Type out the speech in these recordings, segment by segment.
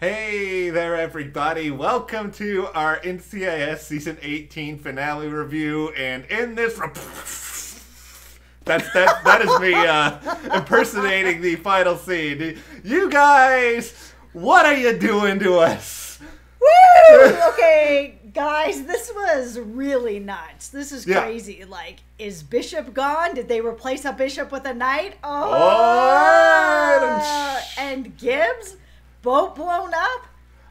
Hey there, everybody. Welcome to our NCIS Season 18 finale review. And in this... that is me impersonating the final scene. You guys, what are you doing to us? Woo! Okay, guys, this was really nuts. This is crazy. Yeah. Like, is Bishop gone? Did they replace a bishop with a knight? And Gibbs? Boat blown up?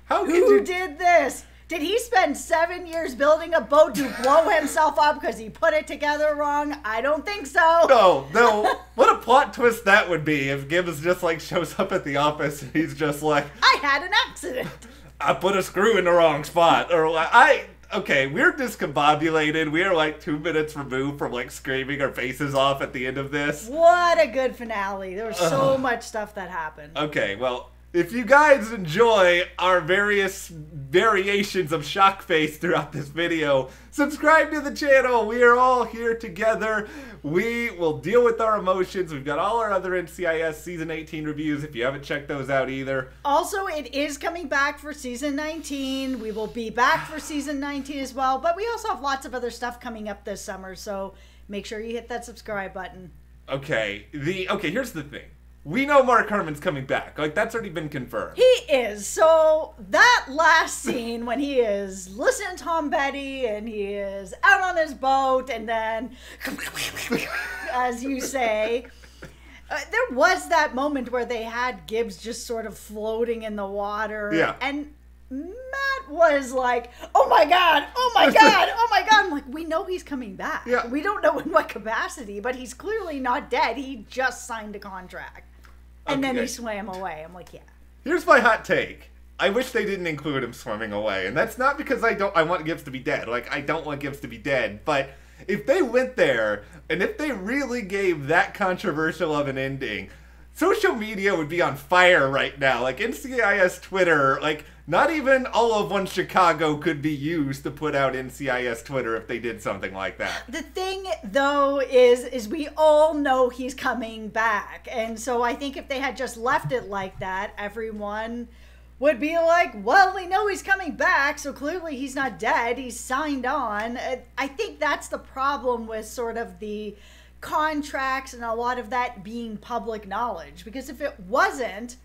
Who did this? Did he spend 7 years building a boat to blow himself up because he put it together wrong? I don't think so. No. What a plot twist that would be if Gibbs just like shows up at the office and he's just like, I had an accident. I put a screw in the wrong spot. Or like, okay, we're discombobulated. We are like 2 minutes removed from like screaming our faces off at the end of this. What a good finale. There was so much stuff that happened. Okay, well, if you guys enjoy our various variations of shock face throughout this video, subscribe to the channel. We are all here together. We will deal with our emotions. We've got all our other NCIS Season 18 reviews if you haven't checked those out either. Also, it is coming back for Season 19. We will be back for Season 19 as well, but we also have lots of other stuff coming up this summer, so make sure you hit that subscribe button. Okay, here's the thing. We know Mark Herman's coming back. Like, that's already been confirmed. He is. So, that last scene when he is listening to Tom Petty and he is out on his boat and then, as you say, there was that moment where they had Gibbs just sort of floating in the water. Yeah. And Matt was like, oh my God, oh my God, oh my God. I'm like, we know he's coming back. Yeah. We don't know in what capacity, but he's clearly not dead. He just signed a contract. And then he swam away. I'm like, yeah. Here's my hot take. I wish they didn't include him swimming away. And that's not because I want Gibbs to be dead. Like, I don't want Gibbs to be dead. But if they went there, and if they really gave that controversial of an ending, social media would be on fire right now. Like, NCIS Twitter, like, not even all of one Chicago could be used to put out NCIS Twitter if they did something like that. The thing, though, is we all know he's coming back. And so I think if they had just left it like that, everyone would be like, well, we know he's coming back, so clearly he's not dead. He's signed on. I think that's the problem with sort of the contracts and a lot of that being public knowledge. Because if it wasn't,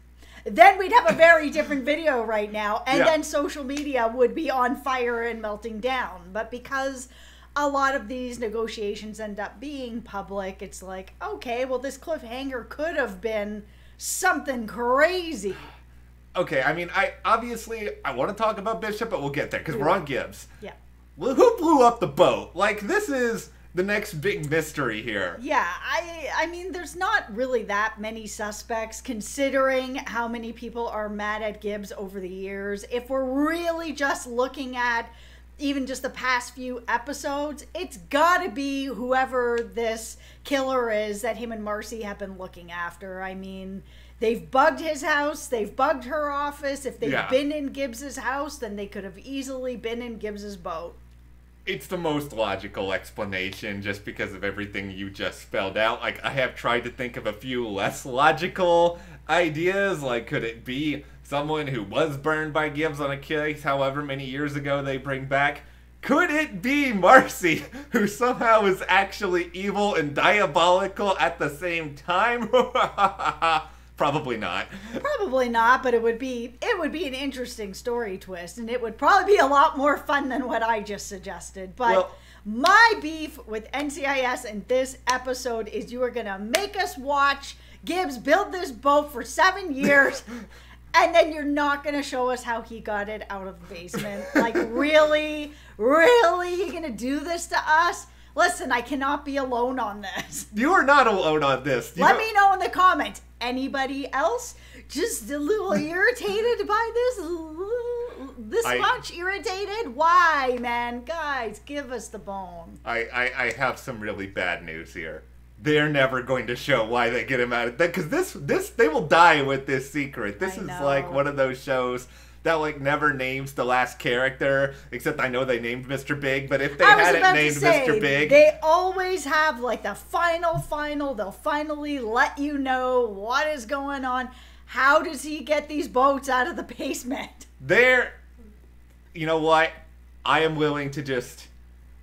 then we'd have a very different video right now, and then social media would be on fire and melting down. But because a lot of these negotiations end up being public, it's like, okay, well, this cliffhanger could have been something crazy. Okay, I mean, I want to talk about Bishop, but we'll get there, because we're on Gibbs. Yeah. Well, who blew up the boat? Like, this is the next big mystery here. Yeah, I mean, there's not really that many suspects considering how many people are mad at Gibbs over the years. If we're really just looking at even just the past few episodes, it's gotta be whoever this killer is that him and Marcy have been looking after. I mean, they've bugged his house, they've bugged her office. If they've been in Gibbs's house, then they could have easily been in Gibbs's boat. It's the most logical explanation just because of everything you just spelled out. Like, I have tried to think of a few less logical ideas. Like, could it be someone who was burned by Gibbs on a case however many years ago they bring back? Could it be Marcy, who somehow is actually evil and diabolical at the same time? Probably not. Probably not, but it would be an interesting story twist, and it would probably be a lot more fun than what I just suggested. But my beef with NCIS in this episode is you are going to make us watch Gibbs build this boat for 7 years, and then you're not going to show us how he got it out of the basement. Like, really? Really? You're going to do this to us? Listen, I cannot be alone on this. You are not alone on this. Let me know in the comments. Anybody else just a little irritated by this much irritated? Why, man? Guys, give us the bone. I have some really bad news here. They're never going to show why they get him out of that, because they will die with this secret. This is like one of those shows that like never names the last character, except I know they named Mr. Big, but if they hadn't named Mr. Big, they always have like the final, they'll finally let you know what is going on. How does he get these boats out of the basement? You know what? I am willing to just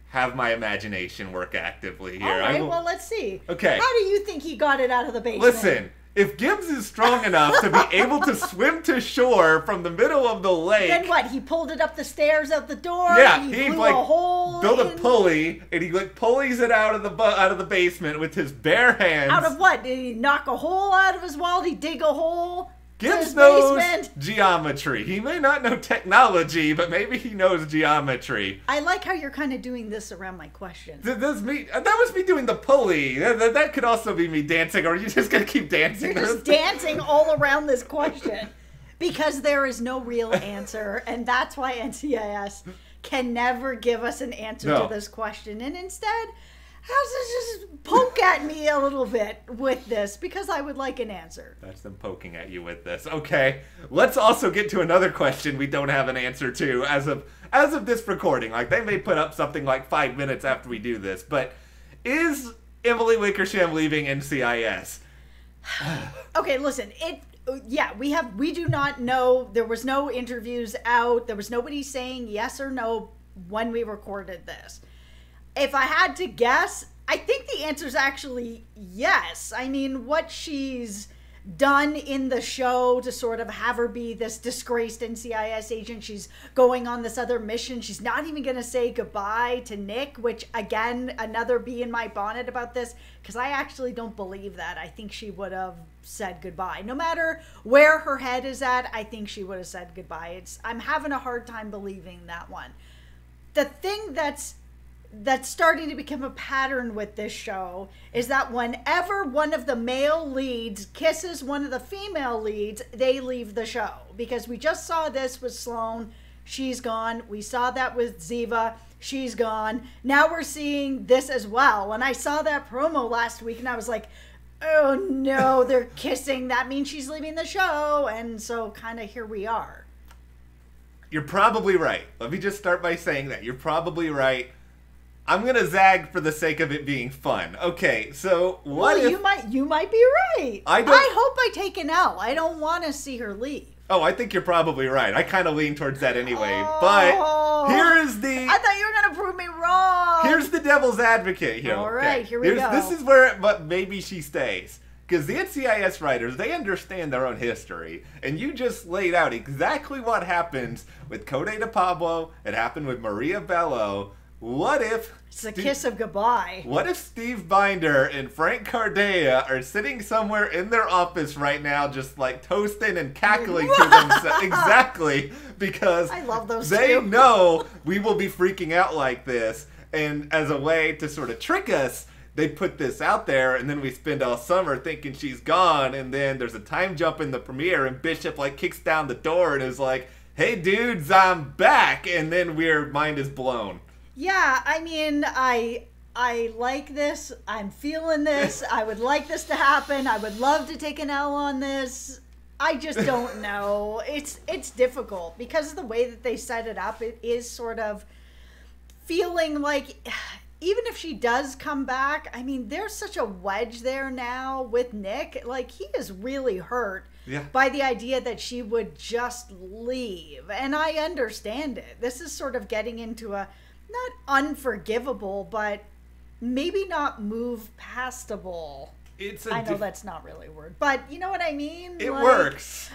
have my imagination work actively here. All right, well, let's see. Okay. How do you think he got it out of the basement? Listen, if Gibbs is strong enough to be able to swim to shore from the middle of the lake... Then what? He pulled it up the stairs out the door? Yeah, he blew a hole built a pulley, and he pulleys it out of the basement with his bare hands. Out of what? Did he knock a hole out of his wall? Did he dig a hole? Gibbs knows geometry. He may not know technology, but maybe he knows geometry. I like how you're kind of doing this around my question. That was me doing the pulley. That could also be me dancing, or are you just going to keep dancing? You're just dancing all around this question. Because there is no real answer, and that's why NCIS can never give us an answer to this question. And instead, has to just poke at me a little bit with this, because I would like an answer. That's them poking at you with this. Okay, let's also get to another question we don't have an answer to as of this recording. Like, they may put up something like 5 minutes after we do this, but is Emily Wickersham leaving NCIS? Okay, listen, we do not know. There was no interviews out. There was nobody saying yes or no when we recorded this. If I had to guess, I think the answer is actually yes. I mean, what she's done in the show to sort of have her be this disgraced NCIS agent. She's going on this other mission. She's not even going to say goodbye to Nick, which, again, another bee in my bonnet about this, because I actually don't believe that. I think she would have said goodbye. No matter where her head is at, I think she would have said goodbye. I'm having a hard time believing that one. The thing that's starting to become a pattern with this show is that whenever one of the male leads kisses one of the female leads, they leave the show. Because we just saw this with Sloane. She's gone. We saw that with Ziva. She's gone. Now we're seeing this as well. When I saw that promo last week, and I was like, oh no, they're kissing. That means she's leaving the show. And so kind of here we are. You're probably right. Let me just start by saying that. You're probably right. I'm gonna zag for the sake of it being fun. Okay, so what if... You might be right. I hope I take an L. I don't want to see her leave. Oh, I think you're probably right. I kind of lean towards that anyway. But here is the... I thought you were gonna prove me wrong. Here's the devil's advocate here. All right, here we go. This is where maybe she stays. Because the NCIS writers, they understand their own history. And you just laid out exactly what happens with Code de Pablo. It happened with Maria Bello. What if... It's a kiss of goodbye. What if Steve Binder and Frank Cardea are sitting somewhere in their office right now just like toasting and cackling to themselves? Exactly. Because I love those they know we will be freaking out like this. And as a way to sort of trick us, they put this out there, and then we spend all summer thinking she's gone, and then there's a time jump in the premiere, and Bishop like kicks down the door and is like, hey dudes, I'm back, and then our mind is blown. Yeah, I mean, I like this. I'm feeling this. I would like this to happen. I would love to take an L on this. I just don't know. It's difficult because of the way that they set it up. It is sort of feeling like even if she does come back, I mean, there's such a wedge there now with Nick. Like, he is really hurt by the idea that she would just leave. And I understand it. This is sort of getting into a... not unforgivable, but maybe not move pastable. I know that's not really a word, but you know what I mean? It works.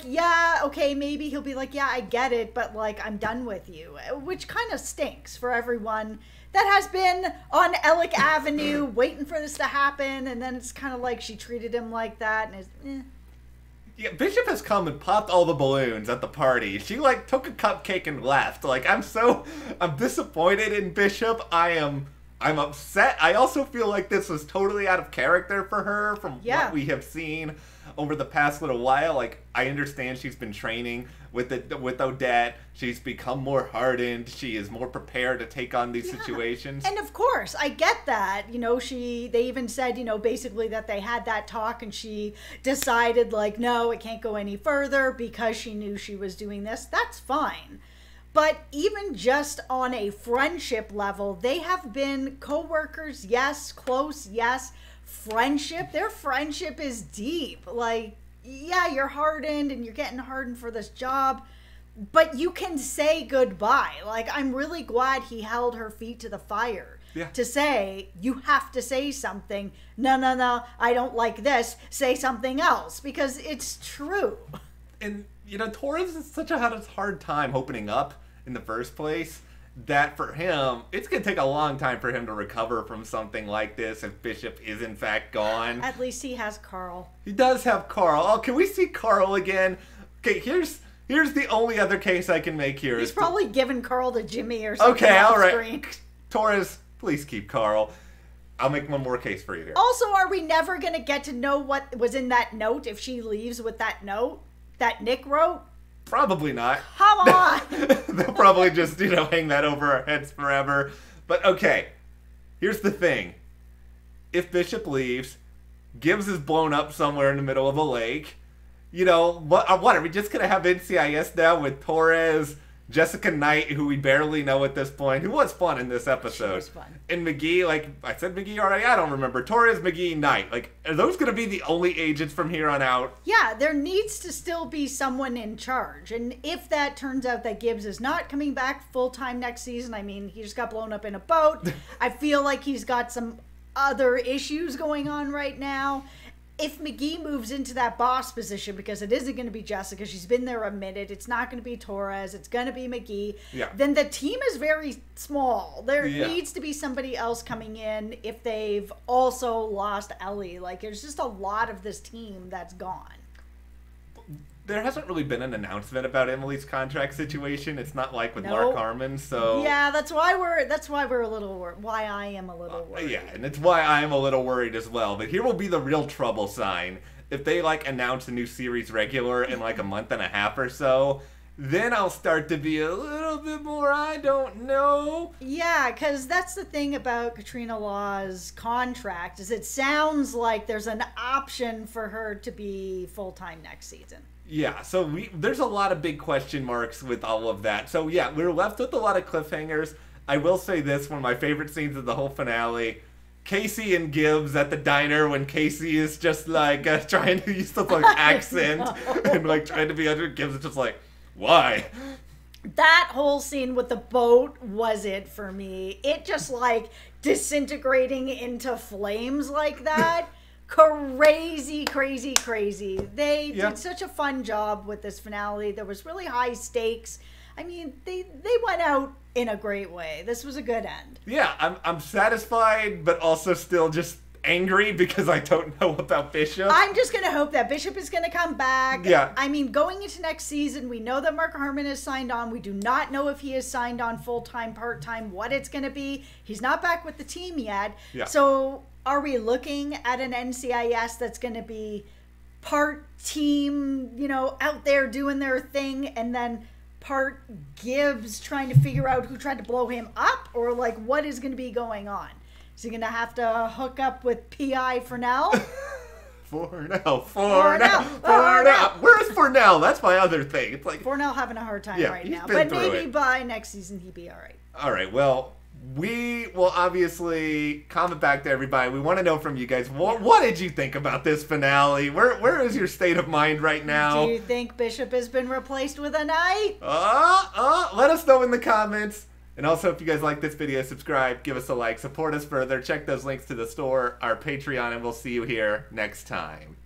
Yeah, okay, maybe he'll be like, yeah, I get it, but like, I'm done with you. Which kind of stinks for everyone that has been on Ellick Avenue waiting for this to happen, and then it's kind of like she treated him like that, and it's, Yeah, Bishop has come and popped all the balloons at the party. She, like, took a cupcake and left. Like, I'm disappointed in Bishop. I'm upset. I also feel like this was totally out of character for her from what we have seen over the past little while. Like, I understand she's been training with Odette. She's become more hardened. She is more prepared to take on these situations. And of course, I get that. You know, they even said, you know, basically that they had that talk and she decided like, no, it can't go any further because she knew she was doing this. That's fine. But even just on a friendship level, they have been co-workers, yes, close, yes, friendship. Their friendship is deep. Like, yeah, you're hardened and you're getting hardened for this job, but you can say goodbye. Like, I'm really glad he held her feet to the fire. Yeah. To say, you have to say something. No, I don't like this. Say something else, because it's true. And, you know, Torres is such a hard time opening up in the first place that for him, it's going to take a long time for him to recover from something like this if Bishop is in fact gone. At least he has Carl. He does have Carl. Oh, can we see Carl again? Okay, here's the only other case I can make here. He's probably giving Carl to Jimmy or something. Okay, off all right. screen. Torres, please keep Carl. I'll make one more case for you here. Also, are we never going to get to know what was in that note if she leaves with that note that Nick wrote? Probably not. Come on! They'll probably just, hang that over our heads forever. But okay, here's the thing. If Bishop leaves, Gibbs is blown up somewhere in the middle of a lake. What are we just going to have NCIS now with Torres, Jessica Knight, who we barely know at this point, who was fun in this episode. She was fun. And McGee, like, I said McGee already, I don't remember. Torres, McGee, Knight. Like, are those going to be the only agents from here on out? Yeah, there needs to still be someone in charge. And if that turns out that Gibbs is not coming back full-time next season, I mean, he just got blown up in a boat. I feel like he's got some other issues going on right now. If McGee moves into that boss position, because it isn't going to be Jessica, she's been there a minute, it's not going to be Torres, it's going to be McGee, then the team is very small. There needs to be somebody else coming in if they've also lost Ellie. Like, there's just a lot of this team that's gone. There hasn't really been an announcement about Emily's contract situation. It's not like with Mark Harmon, so yeah, that's why we're a little why I am a little worried. Yeah, and it's why I am a little worried as well. But here will be the real trouble sign if they announce a new series regular in a month and a half or so. Then I'll start to be a little bit more, I don't know. Yeah, because that's the thing about Katrina Law's contract, is it sounds like there's an option for her to be full-time next season. Yeah, so there's a lot of big question marks with all of that. So yeah, we're left with a lot of cliffhangers. I will say this, one of my favorite scenes of the whole finale, Casey and Gibbs at the diner when Casey is just trying to use the accent and trying to be under Gibbs is just why? That whole scene with the boat was it for me. It just disintegrating into flames like that. Crazy. They did such a fun job with this finale. There was really high stakes. I mean, they went out in a great way. This was a good end. Yeah, I'm satisfied, but also still just angry because I don't know about Bishop. I'm just going to hope that Bishop is going to come back. Yeah. I mean, going into next season, we know that Mark Harmon is signed on. We do not know if he is signed on full-time, part-time, what it's going to be. He's not back with the team yet. Yeah. So are we looking at an NCIS that's going to be part team, out there doing their thing, and then part Gibbs trying to figure out who tried to blow him up? Or what is going to be going on? Is he going to have to hook up with P.I. Furnell? Furnell. Where's Furnell? That's my other thing. It's Furnell having a hard time right now. But maybe by next season he'd be all right. All right, well, we will obviously comment back to everybody. We want to know from you guys, what did you think about this finale? Where is your state of mind right now? Do you think Bishop has been replaced with a knight? Let us know in the comments. And also, if you guys like this video, subscribe, give us a like, support us further, check those links to the store, our Patreon, and we'll see you here next time.